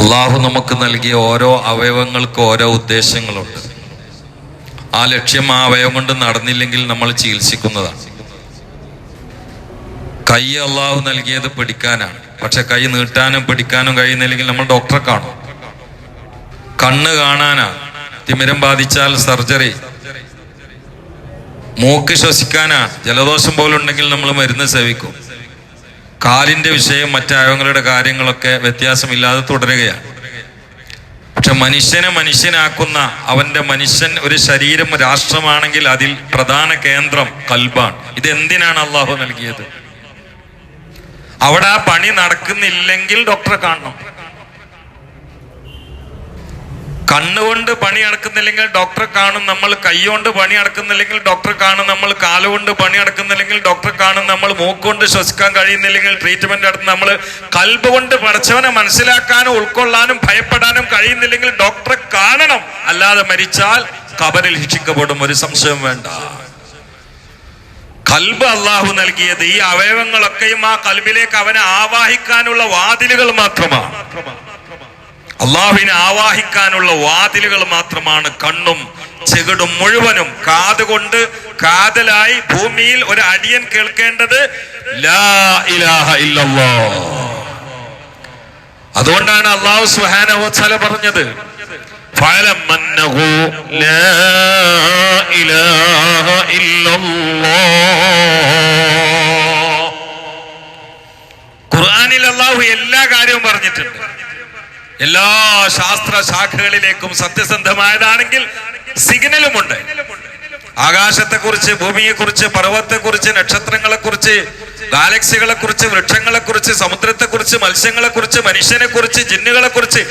അള്ളാഹു നമുക്ക് നൽകിയ ഓരോ അവയവങ്ങൾക്ക് ഓരോ ഉദ്ദേശങ്ങളുണ്ട്. ആ ലക്ഷ്യം ആ അവയവം കൊണ്ട് നടന്നില്ലെങ്കിൽ നമ്മൾ ചികിത്സിക്കുന്നതാണ്. കൈ അള്ളാഹു നൽകിയത് പിടിക്കാനാണ്. പക്ഷെ കൈ നീട്ടാനും പിടിക്കാനും കഴിയുന്നില്ലെങ്കിൽ നമ്മൾ ഡോക്ടറെ കാണും. കണ്ണ് കാണാനാ, തിമിരം ബാധിച്ചാൽ സർജറി. മൂക്ക് ശ്വസിക്കാനാ, ജലദോഷം പോലുണ്ടെങ്കിൽ നമ്മൾ മരുന്ന് സേവിക്കും. കാലിന്റെ വിഷയം മറ്റ് അവയവങ്ങളുടെ കാര്യങ്ങളൊക്കെ വ്യത്യാസമില്ലാതെ തുടരുകയാണ്. പക്ഷെ മനുഷ്യനെ മനുഷ്യനാക്കുന്ന മനുഷ്യൻ ഒരു ശരീരം രാഷ്ട്രമാണെങ്കിൽ അതിൽ പ്രധാന കേന്ദ്രം കൽബാണ്. ഇതെന്തിനാണ് അള്ളാഹു നൽകിയത്? അവിടെ ആ പണി നടക്കുന്നില്ലെങ്കിൽ ഡോക്ടറെ കാണണം. കണ്ണുകൊണ്ട് പണി നടക്കുന്നില്ലെങ്കിൽ ഡോക്ടറെ കാണും നമ്മൾ. കൈകൊണ്ട് പണി നടക്കുന്നില്ലെങ്കിൽ ഡോക്ടറെ കാണും നമ്മൾ. കാലുകൊണ്ട് പണി നടക്കുന്നില്ലെങ്കിൽ ഡോക്ടറെ കാണും നമ്മൾ. മൂക്കുകൊണ്ട് ശ്വസിക്കാൻ കഴിയുന്നില്ലെങ്കിൽ ട്രീറ്റ്മെന്റ് നടത്തും നമ്മൾ. കൽബ് കൊണ്ട് പടച്ചവനെ മനസ്സിലാക്കാനും ഉൾക്കൊള്ളാനും ഭയപ്പെടാനും കഴിയുന്നില്ലെങ്കിൽ ഡോക്ടറെ കാണണം. അല്ലാതെ മരിച്ചാൽ ഖബറിൽ ശിക്ഷിക്കപ്പെടും, ഒരു സംശയം വേണ്ട. കൽബ് അള്ളാഹു നൽകിയത്, ഈ അവയവങ്ങളൊക്കെയും ആ കൽബിലേക്ക് അവനെ ആവാഹിക്കാനുള്ള വാതിലുകൾ മാത്രമാണ്. അള്ളാഹുവിനെ ആവാഹിക്കാനുള്ള വാതിലുകൾ മാത്രമാണ് കണ്ണും ചെകിടും മുഴുവനും. കാതുകൊണ്ട് കാതലായി ഭൂമിയിൽ ഒരു അടിയൻ കേൾക്കേണ്ടത് ലാ ഇലാഹ ഇല്ലല്ലാഹ്. അതുകൊണ്ടാണ് അള്ളാഹു സുബ്ഹാനഹു വ തആല പറഞ്ഞത് ഫഅലം അന്നഹു ലാ ഇലാഹ ഇല്ലല്ലാഹ്. ഖുർആനിൽ അള്ളാഹു എല്ലാ കാര്യവും പറഞ്ഞിട്ടുണ്ട്. എല്ലാ ശാസ്ത്ര ശാഖകളിലേക്കും സത്യസന്ധമായതാണെങ്കിൽ സിഗ്നലുമുണ്ട്. ആകാശത്തെക്കുറിച്ച്, ഭൂമിയെക്കുറിച്ച്, പർവ്വതത്തെക്കുറിച്ച്, നക്ഷത്രങ്ങളെക്കുറിച്ച്, ഗാലക്സികളെക്കുറിച്ച്, വൃക്ഷങ്ങളെക്കുറിച്ച്, സമുദ്രത്തെക്കുറിച്ച്, മത്സ്യങ്ങളെക്കുറിച്ച്, മനുഷ്യനെക്കുറിച്ച്, ജിന്നുകളെക്കുറിച്ച്,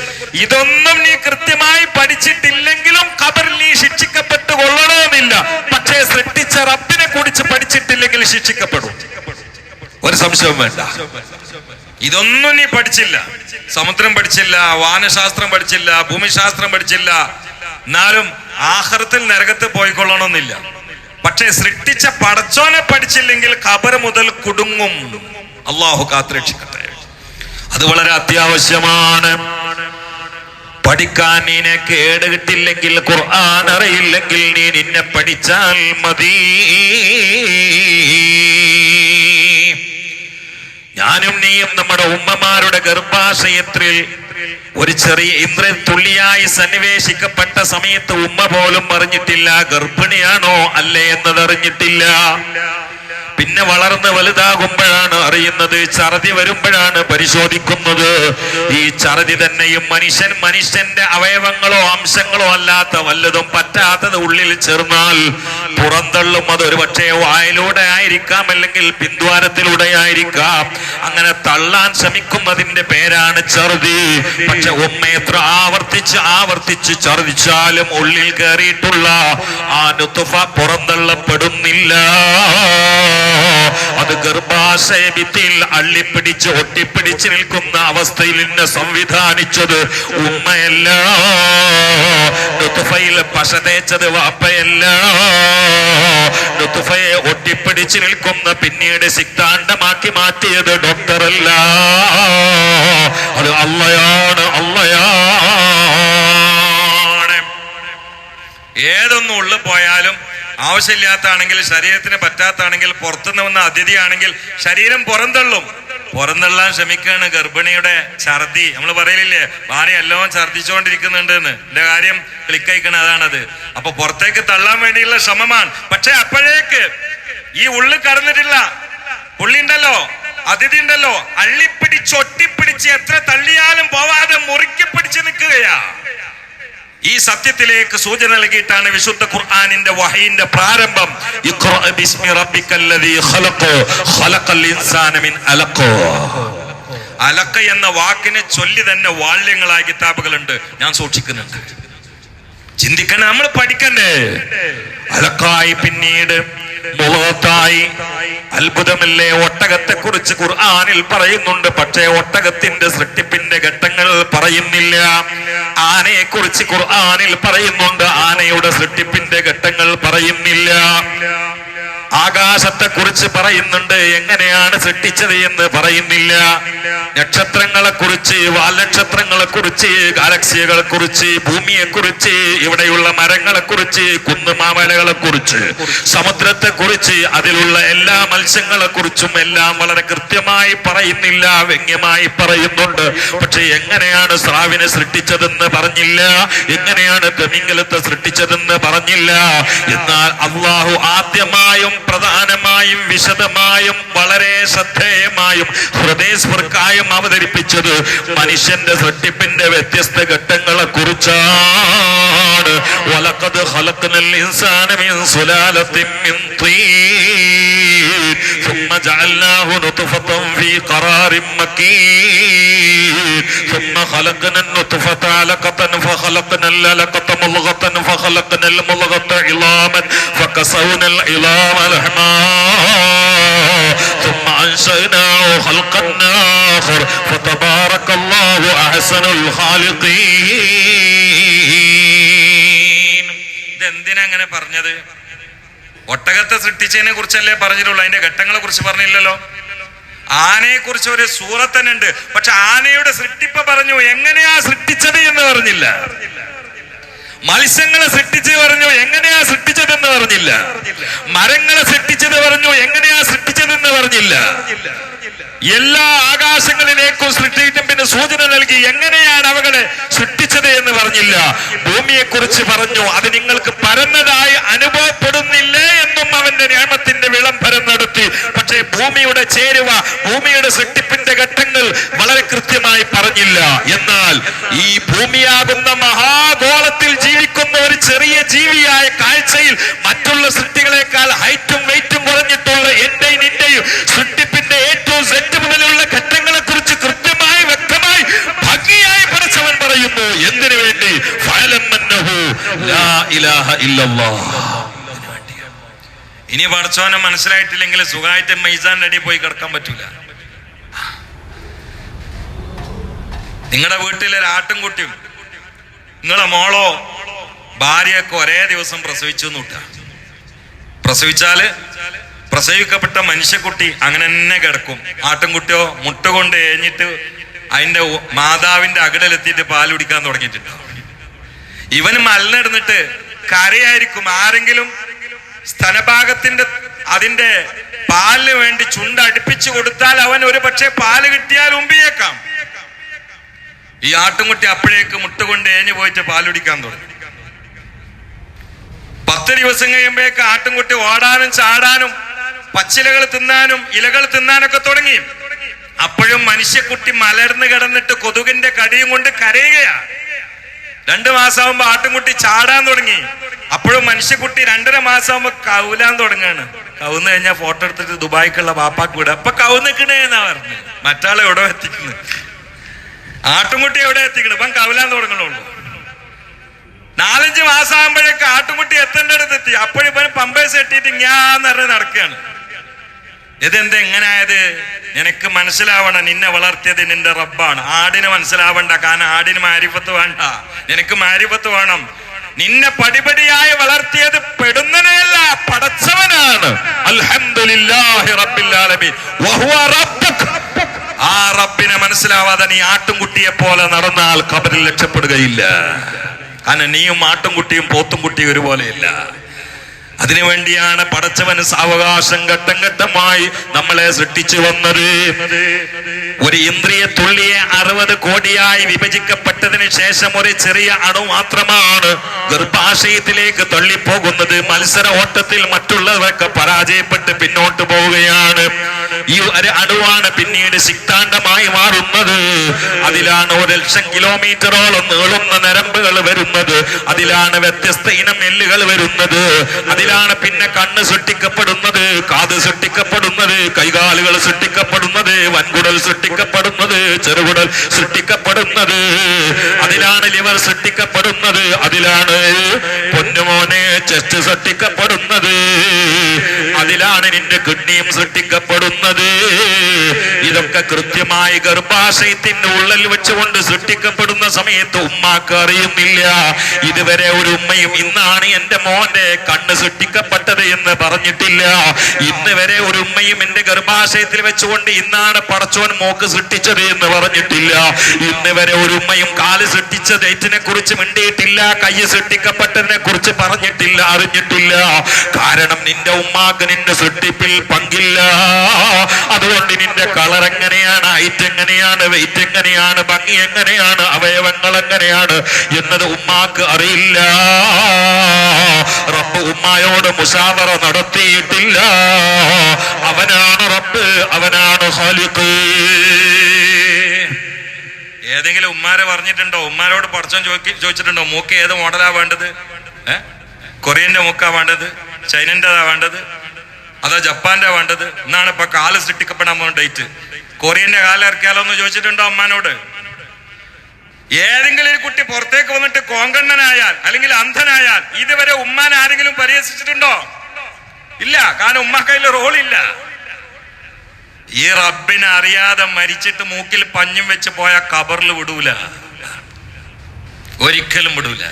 ഇതൊന്നും നീ കൃത്യമായി പഠിച്ചിട്ടില്ലെങ്കിലും ഖബറിൽ നീ ശിക്ഷിക്കപ്പെട്ടു കൊള്ളണമെന്നില്ല. പക്ഷേ സൃഷ്ടിച്ച റബ്ബിനെ കുറിച്ച് പഠിച്ചിട്ടില്ലെങ്കിൽ ശിക്ഷിക്കപ്പെടും, ഒരു സംശയവും വേണ്ട. ഇതൊന്നും നീ പഠിച്ചില്ല, സമുദ്രം പഠിച്ചില്ല, വാനശാസ്ത്രം പഠിച്ചില്ല, ഭൂമിശാസ്ത്രം പഠിച്ചില്ല, എന്നാലും ആഖിറത്തിൽ നരകത്ത് പോയിക്കൊള്ളണമെന്നില്ല. പക്ഷെ സൃഷ്ടിച്ച പടച്ചോനെ പഠിച്ചില്ലെങ്കിൽ ഖബർ മുതൽ കുടുങ്ങും. അള്ളാഹു കാത്തുരക്ഷിക്കട്ടെ. അത് വളരെ അത്യാവശ്യമാണ്. പഠിക്കാൻ നീനെ കേട് കിട്ടില്ലെങ്കിൽ, ഖുർആൻ അറിയില്ലെങ്കിൽ നീ നിന്നെ പഠിച്ചാൽ മതി. ഞാനും നീയും നമ്മുടെ ഉമ്മമാരുടെ ഗർഭാശയത്തിൽ ഒരു ചെറിയ ഇന്ദ്രൻ തുള്ളിയായി സന്നിവേശിക്കപ്പെട്ട സമയത്ത് ഉമ്മ പോലും അറിഞ്ഞിട്ടില്ല ഗർഭിണിയാണോ അല്ലേ എന്നതറിഞ്ഞിട്ടില്ല. പിന്നെ വളർന്ന് വലുതാകുമ്പോഴാണ് അറിയുന്നത്. ഛർദി വരുമ്പോഴാണ് പരിശോധിക്കുന്നത്. ഈ ഛർദി തന്നെയും മനുഷ്യന്റെ അവയവങ്ങളോ അംശങ്ങളോ അല്ലാത്ത വല്ലതും പറ്റാത്തത് ഉള്ളിൽ ചേർന്നാൽ പുറന്തള്ളും. അത് ഒരു പക്ഷേ വായിലൂടെ ആയിരിക്കാം, അല്ലെങ്കിൽ പിന്ദ്വാരത്തിലൂടെ ആയിരിക്കാം. അങ്ങനെ തള്ളാൻ ശ്രമിക്കുന്നതിന്റെ പേരാണ് ഛർദി. പക്ഷെ ഉമ്മ എത്ര ആവർത്തിച്ച് ഛർദിച്ചാലും ഉള്ളിൽ കയറിയിട്ടുള്ള ആ നുത്ഫ പുറന്തള്ളപ്പെടുന്നില്ല. അത് ഗർഭാശയത്തിൽ അള്ളിപ്പിടിച്ച് ഒട്ടിപ്പിടിച്ച് നിൽക്കുന്ന അവസ്ഥയിൽ നിന്ന് സംവിധാനിച്ചത് ഉമ്മയല്ല. നുത്ഫയിൽ പശ തേച്ചത് വാപ്പയല്ല. നുത്ഫയെ ഒട്ടിപ്പിടിച്ച് നിൽക്കുന്ന പിന്നീട് സിക്താണ്ഡമാക്കി മാറ്റിയത് ഡോക്ടറല്ല. അത് അള്ളയാണ്. ഏതൊന്നും ഉള്ളിൽ പോയാലും ആവശ്യമില്ലാത്താണെങ്കിൽ, ശരീരത്തിന് പറ്റാത്താണെങ്കിൽ, പുറത്തുനിന്ന് വന്ന അതിഥിയാണെങ്കിൽ ശരീരം പുറന്തള്ളാൻ ശ്രമിക്കുകയാണ്. ഗർഭിണിയുടെ ഛർദി നമ്മൾ പറയില്ലേ, ഭാര്യ എല്ലാം ഛർദിച്ചുകൊണ്ടിരിക്കുന്നുണ്ട് എന്ന്. എന്റെ കാര്യം ക്ലിക്കയക്കണ അതാണത്. അപ്പൊ പുറത്തേക്ക് തള്ളാൻ വേണ്ടിയുള്ള ശ്രമമാണ്. പക്ഷെ അപ്പോഴേക്ക് ഈ ഉള്ളിൽ കടന്നിട്ടില്ല പുള്ളി ഉണ്ടല്ലോ, അതിഥി ഉണ്ടല്ലോ, ഒട്ടിപ്പിടിച്ച് എത്ര തള്ളിയാലും പോവാതെ മുറുക്കി പിടിച്ച് നിൽക്കുകയാ. ഈ സത്യത്തിലേക്ക് സൂചന നൽകിയിട്ടാണ് വിശുദ്ധ ഖുർആനിന്റെ വഹയിന്റെ പ്രാരംഭം. ഇഖ്റ ബിസ്മി റബ്ബിക്കല്ലദീ ഖലഖ് ഖലഖൽ ഇൻസാന മിൻ അലഖ്. അലഖ എന്ന വാക്കിനെ ചൊല്ലി തന്നെ വാള്യങ്ങളായ കിതാബുകളുണ്ട്. ഞാൻ സൂക്ഷിക്കുന്നുണ്ട്. ചിന്തിക്കണേ, നമ്മൾ പഠിക്കണ്ടേ. അലഖായി പിന്നീട് മുളത്തായി. അത്ഭുതമല്ലേ? ഒട്ടകത്തെ കുറിച്ച് ഖുർആനിൽ പറയുന്നുണ്ട്, പക്ഷേ ഒട്ടകത്തിന്റെ സൃഷ്ടിപ്പിന്റെ ഘട്ടങ്ങൾ പറയുന്നില്ല. ആനയെ കുറിച്ച് ഖുർആനിൽ പറയുന്നുണ്ട്, ആനയുടെ സൃഷ്ടിപ്പിന്റെ ഘട്ടങ്ങൾ പറയുന്നില്ല. ആകാശത്തെ കുറിച്ച് പറയുന്നുണ്ട്, എങ്ങനെയാണ് സൃഷ്ടിച്ചത് എന്ന് പറയുന്നില്ല. നക്ഷത്രങ്ങളെ കുറിച്ച്, വാൽനക്ഷത്രങ്ങളെ കുറിച്ച്, ഗാലക്സികളെ കുറിച്ച്, ഭൂമിയെ കുറിച്ച്, ഇവിടെയുള്ള മരങ്ങളെ കുറിച്ച്, കുന്നുമാമലകളെ കുറിച്ച്, സമുദ്രത്തെ കുറിച്ച്, അതിലുള്ള എല്ലാ മത്സ്യങ്ങളെ കുറിച്ചും എല്ലാം വളരെ കൃത്യമായി പറയുന്നില്ല, വ്യംഗ്യമായി പറയുന്നുണ്ട്. പക്ഷെ എങ്ങനെയാണ് സ്രാവിനെ സൃഷ്ടിച്ചതെന്ന് പറഞ്ഞില്ല, എങ്ങനെയാണ് തിമിംഗലത്തെ സൃഷ്ടിച്ചതെന്ന് പറഞ്ഞില്ല. എന്നാൽ അള്ളാഹു ആദ്യമായും പ്രധാനമായും വിശദമായും വളരെ ശ്രദ്ധേയമായും ഹൃദയസ്പർക്കായും അവതരിപ്പിച്ചത് മനുഷ്യന്റെ സൃഷ്ടിപ്പിന്റെ വ്യത്യസ്ത ഘട്ടങ്ങളെ കുറിച്ചാണ്. വലഖദ് ഖലഖ്നൽ ഇൻസാന മിൻ സുലാലത്തിൻ മിൻ തീൻ ثم جعلناه نطفة في قرار مكين ثم خلقنا النطفة علقة فخلقنا العلقة مضغة فخلقنا المضغة عظاما فكسونا العظام لحما ثم أنشأناه خلقا آخر فتبارك الله أحسن الخالقين. ഇതെന്തിനാ അങ്ങനെ പറഞ്ഞത്? ഒട്ടകത്തെ സൃഷ്ടിച്ചതിനെ കുറിച്ചല്ലേ പറഞ്ഞിട്ടുള്ളൂ, അതിന്റെ ഘട്ടങ്ങളെ കുറിച്ച് പറഞ്ഞില്ലല്ലോ. ആനയെ കുറിച്ച് ഒരു സൂറത്ത് തന്നെ ഉണ്ട്, പക്ഷെ ആനയുടെ സൃഷ്ടിപ്പ് പറഞ്ഞു, എങ്ങനെയാ സൃഷ്ടിച്ചത് എന്ന് പറഞ്ഞില്ല. മത്സ്യങ്ങളെ സൃഷ്ടിച്ച് പറഞ്ഞു, എങ്ങനെയാ സൃഷ്ടിച്ചതെന്ന് പറഞ്ഞില്ല. മരങ്ങളെ സൃഷ്ടിച്ചത് പറഞ്ഞു, എങ്ങനെയാ സൃഷ്ടിച്ചതെന്ന് പറഞ്ഞില്ല. എല്ലാ ആകാശങ്ങളിലേക്കും സൃഷ്ടിക്കും പിന്നെ സൂചന നൽകി, എങ്ങനെയാണ് അവകളെ സൃഷ്ടിച്ചത് എന്ന് പറഞ്ഞില്ല. ഭൂമിയെ കുറിച്ച് പറഞ്ഞു, അത് നിങ്ങൾക്ക് പരന്നതായി അനുഭവപ്പെടുന്നില്ലേ എന്നും അവന്റെ നിയമത്തിന്റെ വിളംബരം നടത്തി. പക്ഷേ ഭൂമിയുടെ ചേരുവ, ഭൂമിയുടെ സൃഷ്ടിപ്പിന്റെ ഘട്ടങ്ങൾ വളരെ കൃത്യമായി പറഞ്ഞില്ല. എന്നാൽ ഈ ഭൂമിയാകുന്ന മഹാഗോളത്തിൽ ജീവിക്കുന്ന ഒരു ചെറിയ ജീവിയായ കാഴ്ചയിൽ മറ്റുള്ള സൃഷ്ടികളെക്കാൾ ഹൈറ്റും വെയിറ്റും കുറഞ്ഞിട്ടുള്ള എന്റെയും നിന്റെയും സൃഷ്ടിപ്പിന്റെ ഏറ്റവും സെറ്റ് മുതലുള്ള ഘട്ടങ്ങളെ കുറിച്ച് കൃത്യമായി വ്യക്തമായി ഭംഗിയായി പഠിച്ചവൻ പറയുന്നു. എന്തിനു വേണ്ടി? ഇനി പഠിച്ചവനെ മനസ്സിലായിട്ടില്ലെങ്കിൽ സുഖമായിട്ട് മൈസാന്റെ അടി പോയി കിടക്കാൻ പറ്റൂല. നിങ്ങളുടെ വീട്ടിലൊരു ആട്ടുംകുട്ടിയും നിങ്ങളെ മോളോ ഭാര്യയൊക്കെ ഒരേ ദിവസം പ്രസവിച്ചു എന്നൂട്ട. പ്രസവിച്ചാല് പ്രസവിക്കപ്പെട്ട മനുഷ്യക്കുട്ടി അങ്ങനെ തന്നെ കിടക്കും. ആട്ടിൻകുട്ടിയോ മുട്ട കൊണ്ട് എഴിഞ്ഞിട്ട് അതിന്റെ മാതാവിന്റെ അകിടിലെത്തിയിട്ട് പാൽ കുടിക്കാൻ തുടങ്ങിയിട്ടുണ്ട്. ഇവന് മലന്നിടുന്നിട്ട് കരയായിരിക്കും. ആരെങ്കിലും സ്തനഭാഗത്തിന്റെ അതിന്റെ പാലിന് വേണ്ടി ചുണ്ട് അടുപ്പിച്ചു കൊടുത്താൽ അവൻ ഒരു പക്ഷേ പാല് കിട്ടിയാൽ ഉമ്പിയേക്കാം. ഈ ആട്ടുംകുട്ടി അപ്പോഴേക്ക് മുട്ട കൊണ്ട് എഴിഞ്ഞു പോയിട്ട് പാൽ കുടിക്കാൻ തുടങ്ങി. 10 ദിവസം കഴിയുമ്പോഴേക്ക് ആട്ടുംകുട്ടി ഓടാനും ചാടാനും പച്ചിലകൾ തിന്നാനും ഇലകൾ തിന്നാനൊക്കെ തുടങ്ങി. അപ്പോഴും മനുഷ്യക്കുട്ടി മലർന്ന് കിടന്നിട്ട് കൊതുകിന്റെ കടിയും കൊണ്ട് കരയുകയാണ്. 2 മാസമാകുമ്പോ ആട്ടുംകുട്ടി ചാടാൻ തുടങ്ങി. അപ്പോഴും മനുഷ്യക്കുട്ടി 2.5 മാസമാകുമ്പോ കൗലാൻ തുടങ്ങാണ്. കവുന്ന് കഴിഞ്ഞാൽ ഫോട്ടോ എടുത്തിട്ട് ദുബായിക്കുള്ള വാപ്പാക്ക് വിടുക. അപ്പൊ കവുന്നിക്കണേന്നാ പറഞ്ഞു. മറ്റാളെ എവിടെ എത്തിക്കുന്നു? ആട്ടുംകുട്ടി എവിടെ എത്തിക്കണം? ഇപ്പം കവലാൻ തുടങ്ങണുള്ളൂ. 4-5 മാസം ആകുമ്പോഴേക്ക് ആട്ടുംകുട്ടി എത്തേണ്ട അടുത്തെത്തി. അപ്പോഴിപ്പം പമ്പേഴ്സ് കെട്ടിയിട്ട് ഞാന്ന് പറഞ്ഞ് നടക്കുകയാണ്. ഇതെന്താ എങ്ങനായത്? നിനക്ക് മനസ്സിലാവണം, നിന്നെ വളർത്തിയത് നിന്റെ റബ്ബാണ്. ആടിന് മനസ്സിലാവണ്ട, കാരണം ആടിന് മാരിഫത്ത് വേണ്ട, നിനക്ക് മാരിഫത്ത് വേണം. നിന്നെ പടിപടിയായി വളർത്തിയത് പെടുന്നതിനല്ല, പടച്ചവനാണ്. അൽഹംദുലില്ലാഹി റബ്ബിൽ ആലമീൻ വഹുവ റബ്ബുക. ആ റബ്ബിനെ മനസ്സിലാവാതെ നീ ആട്ടുംകുട്ടിയെ പോലെ നടന്നാൽ ഖബറിൽ രക്ഷപ്പെടുകയില്ല. കാരണം നീയും ആട്ടുംകുട്ടിയും പോത്തുംകുട്ടിയും ഒരുപോലെയില്ല. അതിനുവേണ്ടിയാണ് പടച്ചവൻ സാവകാശം ഘട്ടം ഘട്ടമായി നമ്മളെ സൃഷ്ടിച്ചു വന്നത്. ഒരു ഇന്ദ്രിയ തുള്ളിയെ 60 കോടിയായി വിഭജിക്കപ്പെട്ടതിന് ശേഷം ഒരു ചെറിയ അണു മാത്രമാണ് ഗർഭാശയത്തിലേക്ക് തള്ളിപ്പോകുന്നത്. മത്സര ഓട്ടത്തിൽ മറ്റുള്ളവരൊക്കെ പരാജയപ്പെട്ട് പിന്നോട്ട് പോവുകയാണ്. ഈ ഒരു അണുവാണ് പിന്നീട് സിക്താണ്ഡമായി മാറുന്നത്. അതിലാണ് 1,00,000 കിലോമീറ്ററോളം നീളുന്ന നരമ്പുകൾ വരുന്നത്. അതിലാണ് വ്യത്യസ്ത ഇനം എല്ലുകൾ വരുന്നത്. അതിലാണ് പിന്നെ കണ്ണ് സൃഷ്ടിക്കപ്പെടുന്നത്, കാത് സൃഷ്ടിക്കപ്പെടുന്നത്, കൈകാലുകൾ സൃഷ്ടിക്കപ്പെടുന്നത്, വൻകുടൽ സൃഷ്ടിക്കപ്പെടുന്നത്, ചെറുകുടൽ സൃഷ്ടിക്കപ്പെടുന്നത്. അതിലാണ് ലിവർ സൃഷ്ടിക്കപ്പെടുന്നത്, അതിലാണ് പൊന്നുമോനെ ചെസ്റ്റ് സൃഷ്ടിക്കപ്പെടുന്നത്, അതിലാണ് നിന്റെ കിഡ്നിയും സൃഷ്ടിക്കപ്പെടുന്നത്. ഇതൊക്കെ കൃത്യമായി ഗർഭാശയത്തിന്റെ ഉള്ളിൽ വെച്ചുകൊണ്ട് സൃഷ്ടിക്കപ്പെടുന്ന സമയത്ത് ഉമ്മാക്ക് അറിയുന്നില്ല. ഇതുവരെ ഒരു ഉമ്മയും ഇന്നാണ് എന്റെ മോന്റെ കണ്ണ് സൃഷ്ടിക്കപ്പെട്ടത് എന്ന് പറഞ്ഞിട്ടില്ല. ഇന്ന് വരെ ഒരു ഉമ്മയും എന്റെ ഗർഭാശയത്തിൽ വെച്ചുകൊണ്ട് ഇന്നാണ് പടച്ചോൻ മോക്ക് സൃഷ്ടിച്ചത് എന്ന് പറഞ്ഞിട്ടില്ല. ഇന്ന് വരെ ഒരു ഉമ്മയും കാല് സൃഷ്ടിച്ച ഡേറ്റിനെ കുറിച്ച് മിണ്ടിയിട്ടില്ല, കൈ സൃഷ്ടിക്കപ്പെട്ടതിനെ കുറിച്ച് പറഞ്ഞിട്ടില്ല, അറിഞ്ഞിട്ടില്ല. കാരണം നിന്റെ ഉമ്മാക്ക് നിന്റെ സൃഷ്ടിപ്പിൽ പങ്കില്ല. അതുകൊണ്ട് നിന്റെ കളർ എങ്ങനെയാണ്, ഹൈറ്റ് എങ്ങനെയാണ്, വെയിറ്റ് എങ്ങനെയാണ്, ഭംഗി എങ്ങനെയാണ്, അവയവങ്ങൾ എങ്ങനെയാണ് എന്നത് ഉമ്മാക്ക് അറിയില്ല. റബ്ബ് ഉമ്മായോട് മുശാവറ നടത്തിയിട്ടില്ല. അവനാണ് റബ്ബ്, അവനാണ് ഖാലിഖ്. ഏതെങ്കിലും ഉമ്മാരെ പറഞ്ഞിട്ടുണ്ടോ? ഉമ്മാരോട് പടച്ചോൻ ചോദിച്ചിട്ടുണ്ടോ മൂക്ക് ഏത് മോഡലാ വേണ്ടത്? കൊറിയന്റെ മൂക്കാ വേണ്ടത്, ചൈനന്റെതാ വേണ്ടത്, അതോ ജപ്പാന്റെ വേണ്ടത്? എന്നാണ് ഇപ്പൊ കാല് സൃഷ്ടിക്കപ്പെടാൻ പോകുന്ന ഡേറ്റ്. കൊറിയന്റെ കാല് ഇറക്കിയാലോ എന്ന് ചോദിച്ചിട്ടുണ്ടോ അമ്മാനോട്? ഏതെങ്കിലും ഒരു കുട്ടി പുറത്തേക്ക് വന്നിട്ട് കോങ്കണ്ണനായാൽ അല്ലെങ്കിൽ അന്ധനായാൽ ഇതുവരെ ഉമ്മാൻ ആരെങ്കിലും പരിഹസിച്ചിട്ടുണ്ടോ? ഇല്ല. കാരണം ഉമ്മാക്കതിൽ റോളില്ല. ഈ റബ്ബിനെ അറിയാതെ മരിച്ചിട്ട് മൂക്കിൽ പഞ്ഞും വെച്ച് പോയ ഖബറിൽ വിടൂല, ഒരിക്കലും വിടൂല.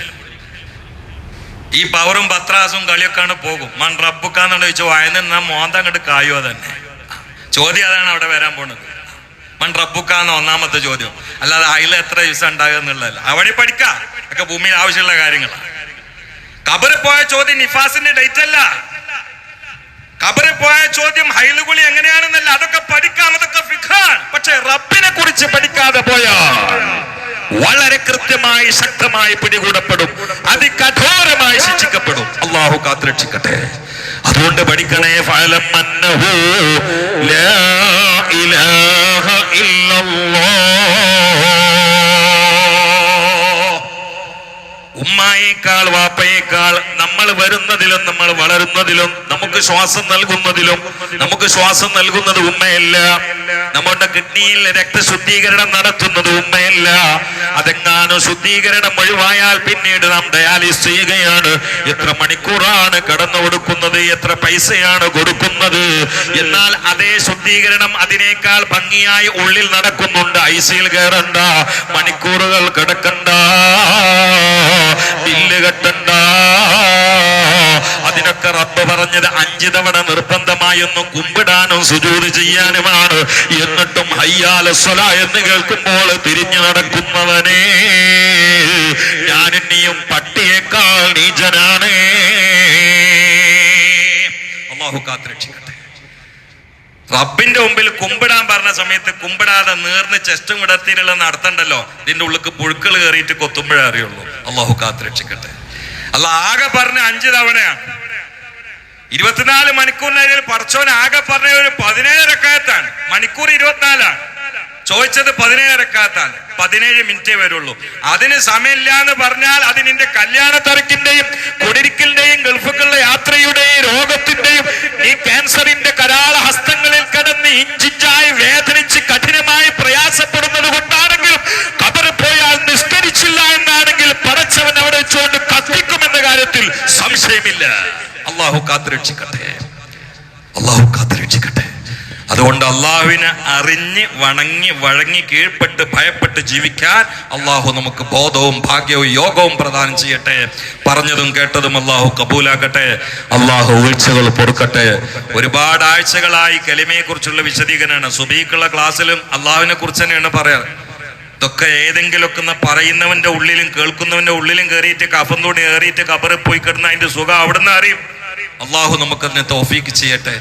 ഈ പവറും പത്രാസും കളിയൊക്കെയാണ് പോകും. മൺ റബ്ബുക്കാന്നാണ് ചോദിച്ചു വായന മോന്ത അങ്ങോട്ട് കായോ തന്നെ. ചോദ്യം അതാണ് അവിടെ വരാൻ പോണത്. മൺ റബ്ബുക്കാന്ന ഒന്നാമത്തെ ചോദ്യം, അല്ലാതെ അതിൽ എത്ര ദിവസം ഉണ്ടാകുക എന്നുള്ളതല്ല. അവിടെ പഠിക്കാം, ഒക്കെ ഭൂമിയിൽ ആവശ്യമുള്ള കാര്യങ്ങളാണ്. ഖബറിൽ പോയ ചോദ്യം നിഫാസിന്റെ ഡേറ്റ് അല്ല. ഖബറിൽ പോയ ചോദ്യം ഹൈലുകുളി എങ്ങനെയാണെന്നല്ല. അതൊക്കെ പഠിക്കാം, അതൊക്കെ ഫിഖാണ്. പക്ഷെ റബ്ബിനെ കുറിച്ച് പഠിക്കാതെ പോയാ വളരെ കൃത്യമായി ശക്തമായി പിടികൂടപ്പെടും, അതികഠോരമായി ശിക്ഷിക്കപ്പെടും. അല്ലാഹു കാത്തുരക്ഷിക്കട്ടെ. അതുകൊണ്ട് പഠിക്കണേ. ഫഅലം അന്നഹു ലാ ഇലാഹ ഇല്ലല്ലാഹ്. ഉമ്മായേക്കാൾ വാപ്പയേക്കാൾ നമ്മൾ വരുന്നതിലും നമ്മൾ വളരുന്നതിലും നമുക്ക് ശ്വാസം നൽകുന്നതിലും നമുക്ക് ശ്വാസം നൽകുന്നത് ഉമ്മയല്ല. നമ്മുടെ കിഡ്നിയിൽ രക്തശുദ്ധീകരണം നടത്തുന്നത് ഉമ്മയല്ല. അതെങ്ങാനും ശുദ്ധീകരണം ഒഴിവായാൽ പിന്നീട് നാം ഡയാലിസ് ചെയ്യുകയാണ്. എത്ര മണിക്കൂറാണ് കടന്നു കൊടുക്കുന്നത്, എത്ര പൈസയാണ് കൊടുക്കുന്നത്. എന്നാൽ അതേ ശുദ്ധീകരണം അതിനേക്കാൾ ഭംഗിയായി ഉള്ളിൽ നടക്കുന്നുണ്ട്. ഐസിയിൽ കയറണ്ട, മണിക്കൂറുകൾ കിടക്കണ്ട, ബില്ല് കെട്ടണ്ട. അതിനൊക്കെ റബ്ബ് പറഞ്ഞത് 5 തവണ നിർബന്ധമായൊന്ന് കുമ്പിടാനും സുജൂദ് ചെയ്യാനുമാണ്. എന്നിട്ടും ഹയ്യാല സ്വലാ എന്ന് കേൾക്കുമ്പോൾ തിരിഞ്ഞു നടക്കുന്നവനെ, ഞാനും നീയും പട്ടിയേക്കാൾ നീചനാണ്. അല്ലാഹു കാത്തുരക്ഷിക്കട്ടെ. റബ്ബിന്റെ മുമ്പിൽ കുമ്പിടാൻ പറഞ്ഞ സമയത്ത് കുമ്പിടാതെ നീർന്ന് ചെസ്റ്റും വിടത്തിലുള്ള നടത്തണ്ടല്ലോ. ഇതിന്റെ ഉള്ളിക്ക് പുഴുക്കൾ കയറിയിട്ട് കൊത്തുമ്പോഴേ അറിയുള്ളൂ. അല്ലാഹു കാത്തുരക്ഷിക്കട്ടെ. അല്ല ആകെ പറഞ്ഞ 5 തവണയാണ്. 24 മണിക്കൂറിനിടയിൽ പടച്ചോൻ ആകെ പറഞ്ഞ ഒരു 17 റക്അത്താണ്. മണിക്കൂർ 24ആണ്. ചോദിച്ചത് 17 റക്അത്താണ്. 17 മിനിറ്റേ വരുള്ളൂ. അതിന് സമയമില്ല എന്ന് പറഞ്ഞാൽ അത് നിന്റെ കല്യാണ തിരക്കിന്റെയും കുടിരിക്കലിന്റെയും ഗൾഫുകളുടെ യാത്രയുടെയും രോഗത്തിന്റെയും ഈ ക്യാൻസറിന്റെ കരാള ഹസ്തങ്ങളിൽ കിടന്ന് ഇഞ്ചിഞ്ചായി വേദനിച്ച് കഠിനമായി പ്രയാസപ്പെടുന്നത് കൊണ്ടാണെങ്കിലും ഖബറിൽ പോയാൽ നിസ്കരിച്ചില്ല എന്നാണെങ്കിൽ പടച്ചവൻ അവിടെ വെച്ചുകൊണ്ട് കത്തിക്കുമെന്ന കാര്യത്തിൽ സംശയമില്ല. അല്ലാഹു കാത്തുരക്ഷിക്കട്ടെ. അല്ലാഹു കാത്തുരക്ഷിക്കട്ടെ. അതുകൊണ്ട് അള്ളാഹുവിനെ അറിഞ്ഞ് വണങ്ങി വഴങ്ങി കീഴ്പ്പെട്ട് ഭയപ്പെട്ട് ജീവിക്കാൻ അള്ളാഹു നമുക്ക് ബോധവും ഭാഗ്യവും യോഗവും പ്രദാനം ചെയ്യട്ടെ. പറഞ്ഞതും കേട്ടതും അള്ളാഹു കബൂലാക്കട്ടെ. അള്ളാഹു വീഴ്ചകൾ പൊറുക്കട്ടെ. ഒരുപാട് ആഴ്ചകളായി കലിമയെ കുറിച്ചുള്ള വിശദീകരണമാണ്. സുബീക്കുള്ള ക്ലാസ്സിലും അള്ളാഹുവിനെ കുറിച്ച് തന്നെയാണ് പറയാറ്. ഇതൊക്കെ ഏതെങ്കിലുമൊക്കെ പറയുന്നവന്റെ ഉള്ളിലും കേൾക്കുന്നവന്റെ ഉള്ളിലും കയറിയിട്ട് കഫം തൂണി കയറിയിട്ട് ഖബറിൽ പോയി കിടന്ന അതിന്റെ സുഖം അവിടുന്ന് അറിയും. അള്ളാഹു നമുക്കതിനെ തൗഫീക്ക് ചെയ്യട്ടെ.